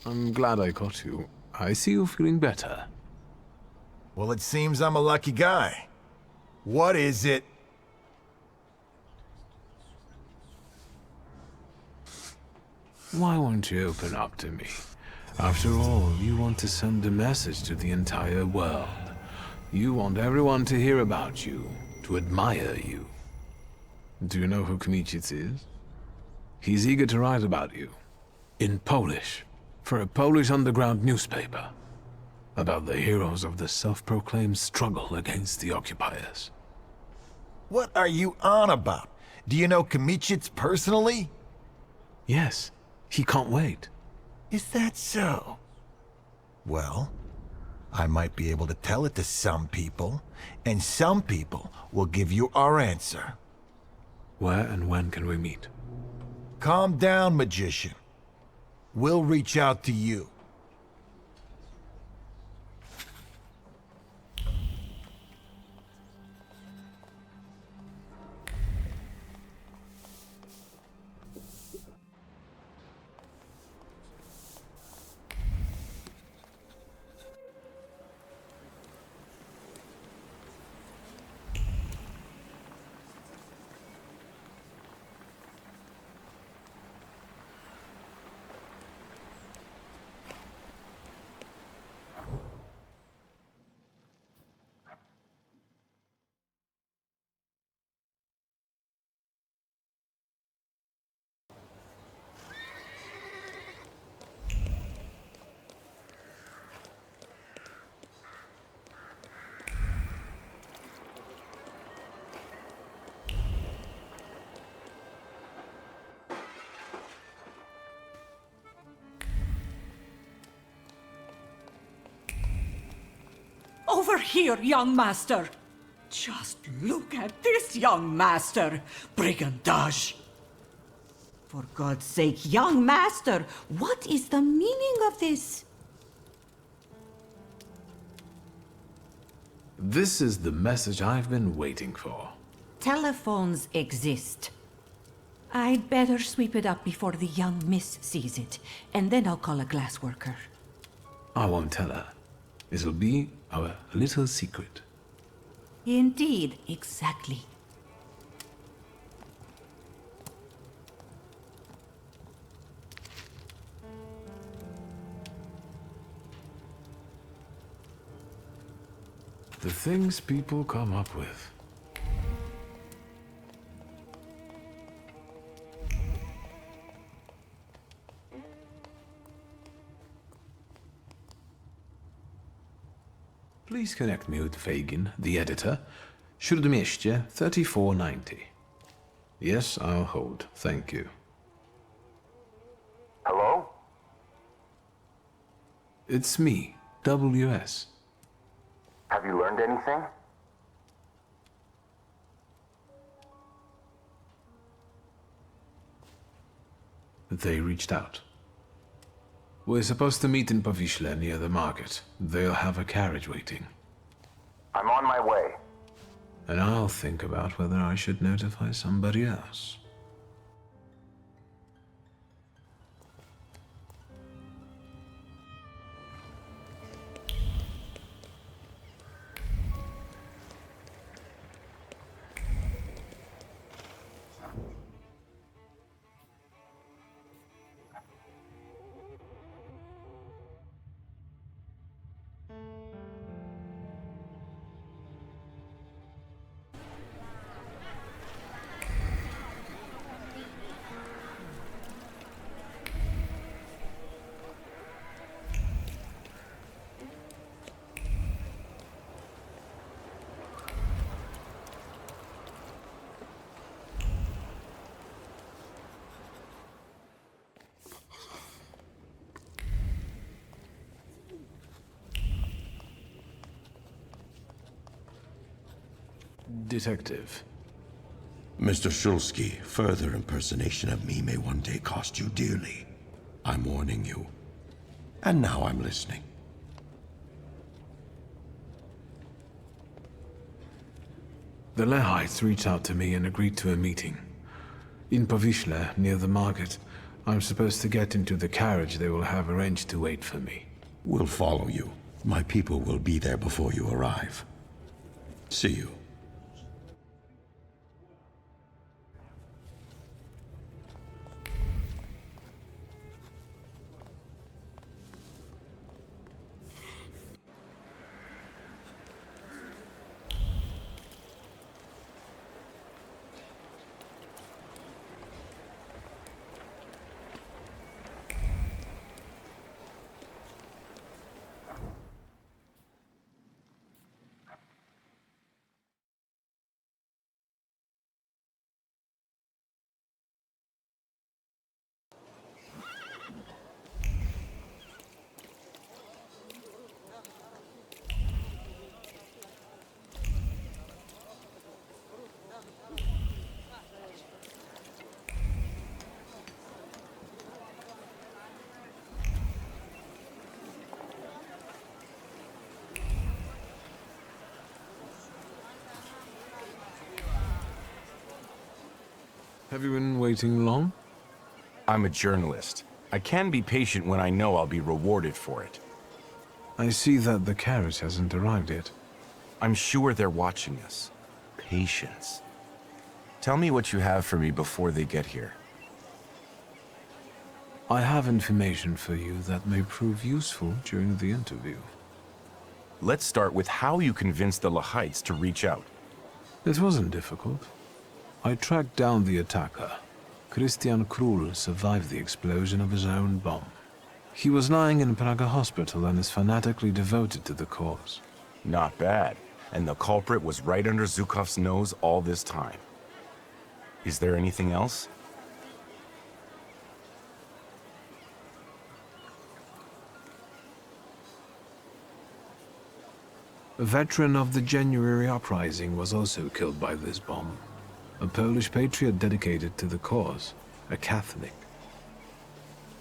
I'm glad I caught you. I see you feeling better. Well, it seems I'm a lucky guy. What is it? Why won't you open up to me? After all, you want to send a message to the entire world. You want everyone to hear about you, to admire you. Do you know who Kmicic is? He's eager to write about you. In Polish. For a Polish underground newspaper. About the heroes of the self-proclaimed struggle against the occupiers. What are you on about? Do you know Kmicic personally? Yes. He can't wait. Is that so? Well, I might be able to tell it to some people, and some people will give you our answer. Where and when can we meet? Calm down, magician. We'll reach out to you. Over here, young master! Just look at this, young master! Brigandage! For God's sake, young master, what is the meaning of this? This is the message I've been waiting for. Telephones exist. I'd better sweep it up before the young miss sees it, and then I'll call a glassworker. I won't tell her. It'll be our little secret. Indeed, exactly. The things people come up with. Please connect me with Fagin, the editor. Śródmieście 3490. Yes, I'll hold. Thank you. Hello? It's me, WS. Have you learned anything? They reached out. We're supposed to meet in Powiśle near the market. They'll have a carriage waiting. I'm on my way. And I'll think about whether I should notify somebody else. Detective. Mr. Shulsky, further impersonation of me may one day cost you dearly. I'm warning you. And now I'm listening. The Lehites reached out to me and agreed to a meeting. In Powiśle, near the market, I'm supposed to get into the carriage they will have arranged to wait for me. We'll follow you. My people will be there before you arrive. See you. Have you been waiting long? I'm a journalist. I can be patient when I know I'll be rewarded for it. I see that the carriage hasn't arrived yet. I'm sure they're watching us. Patience. Tell me what you have for me before they get here. I have information for you that may prove useful during the interview. Let's start with how you convinced the Lehites to reach out. It wasn't difficult. I tracked down the attacker. Christian Krull survived the explosion of his own bomb. He was lying in Praga hospital and is fanatically devoted to the cause. Not bad. And the culprit was right under Zhukov's nose all this time. Is there anything else? A veteran of the January uprising was also killed by this bomb. A Polish patriot dedicated to the cause. A Catholic.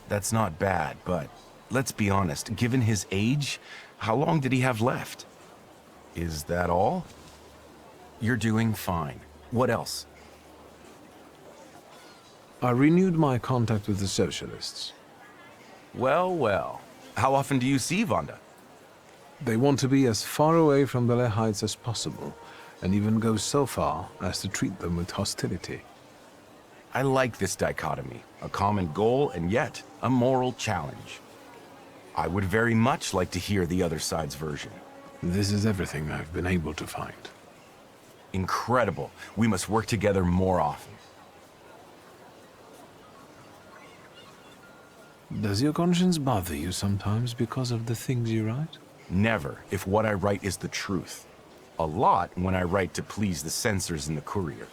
That's not bad, but let's be honest, given his age, how long did he have left? Is that all? You're doing fine. What else? I renewed my contact with the socialists. Well, well. How often do you see Wanda? They want to be as far away from the Lehites as possible, and even go so far as to treat them with hostility. I like this dichotomy. A common goal and yet a moral challenge. I would very much like to hear the other side's version. This is everything I've been able to find. Incredible. We must work together more often. Does your conscience bother you sometimes because of the things you write? Never, if what I write is the truth. A lot when I write to please the censors in the Courier.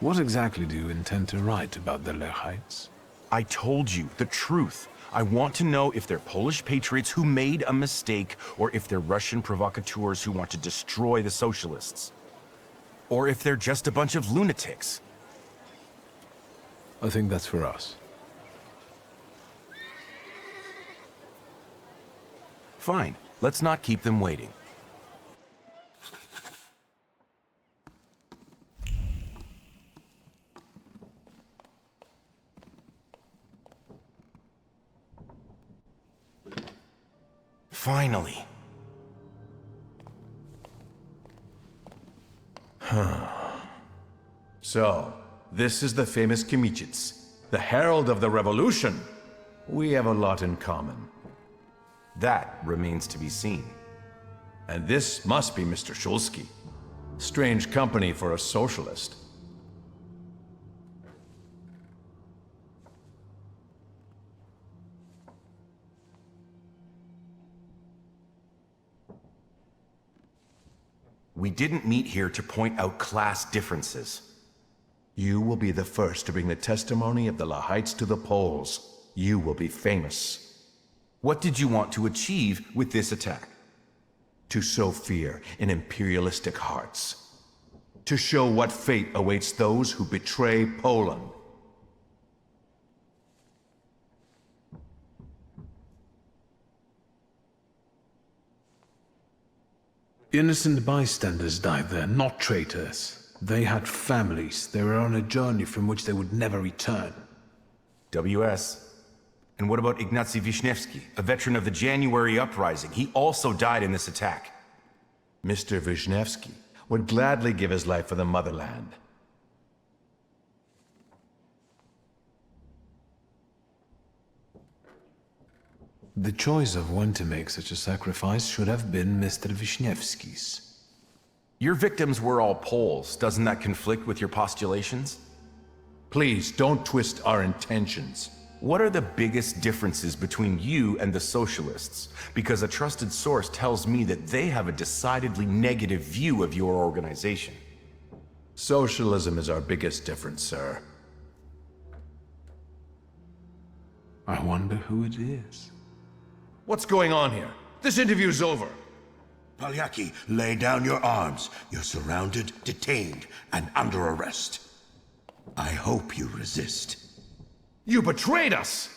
What exactly do you intend to write about the Lehites? I told you, the truth. I want to know if they're Polish patriots who made a mistake, or if they're Russian provocateurs who want to destroy the socialists. Or if they're just a bunch of lunatics. I think that's for us. Fine. Let's not keep them waiting. Finally. So, this is the famous Kimicic, the herald of the revolution. We have a lot in common. That remains to be seen. And this must be Mr. Shulsky. Strange company for a socialist. We didn't meet here to point out class differences. You will be the first to bring the testimony of the Lehites to the polls. You will be famous. What did you want to achieve with this attack? To sow fear in imperialistic hearts. To show what fate awaits those who betray Poland. Innocent bystanders died there, not traitors. They had families. They were on a journey from which they would never return. WS. And what about Ignacy Wisniewski, a veteran of the January uprising? He also died in this attack. Mr. Wisniewski would gladly give his life for the motherland. The choice of when to make such a sacrifice should have been Mr. Wisniewski's. Your victims were all Poles. Doesn't that conflict with your postulations? Please, don't twist our intentions. What are the biggest differences between you and the socialists? Because a trusted source tells me that they have a decidedly negative view of your organization. Socialism is our biggest difference, sir. I wonder who it is. What's going on here? This interview's over. Palyaki, lay down your arms. You're surrounded, detained, and under arrest. I hope you resist. You betrayed us!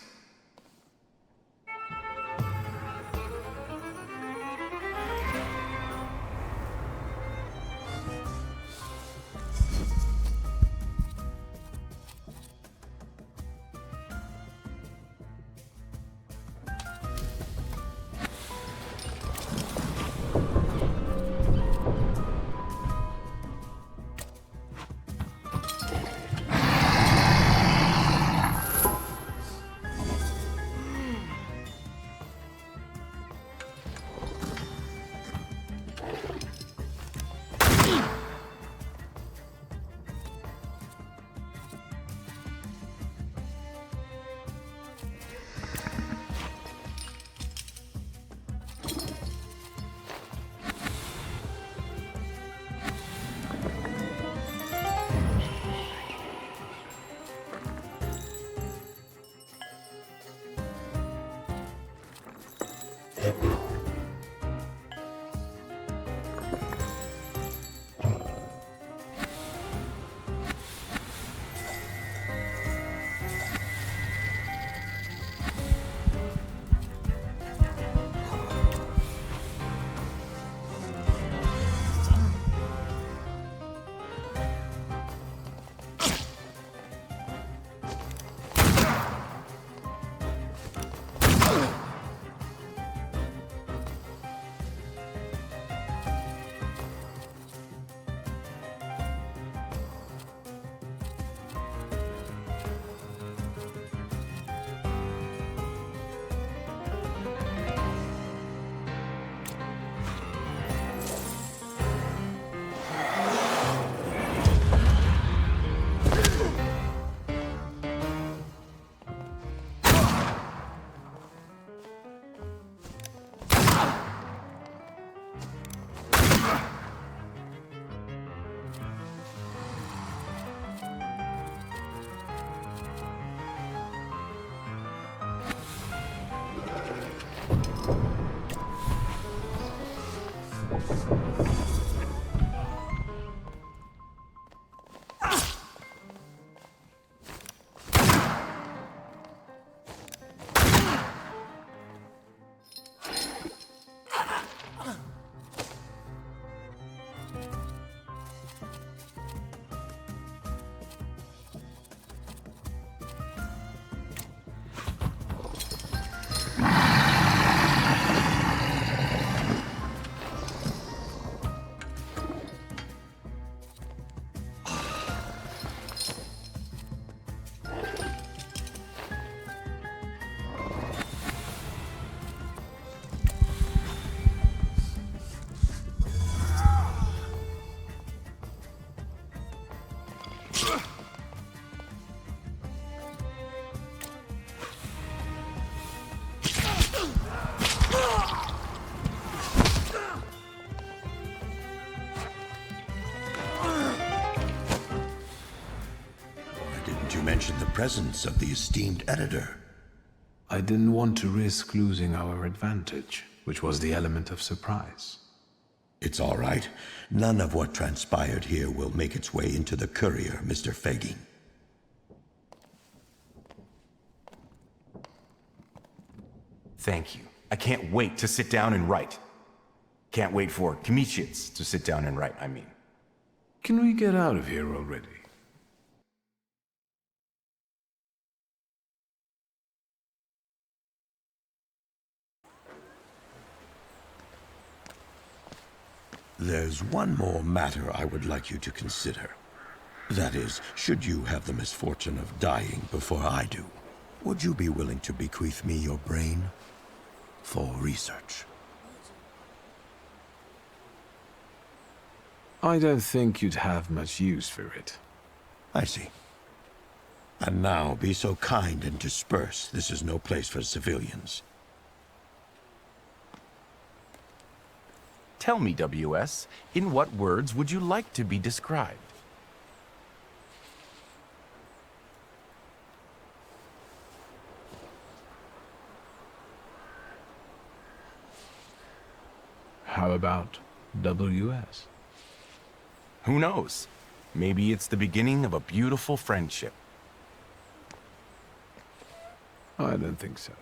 you mention the presence of the esteemed editor? I didn't want to risk losing our advantage, which was the element of surprise. It's all right. None of what transpired here will make its way into the courier, Mr. Fagin. Thank you. I can't wait to sit down and write. Can't wait for Kmicic to sit down and write, I mean. Can we get out of here already? There's one more matter I would like you to consider. That is, should you have the misfortune of dying before I do, would you be willing to bequeath me your brain for research? I don't think you'd have much use for it. I see. And now, be so kind and disperse. This is no place for civilians. Tell me, WS, in what words would you like to be described? How about WS? Who knows? Maybe it's the beginning of a beautiful friendship. I don't think so.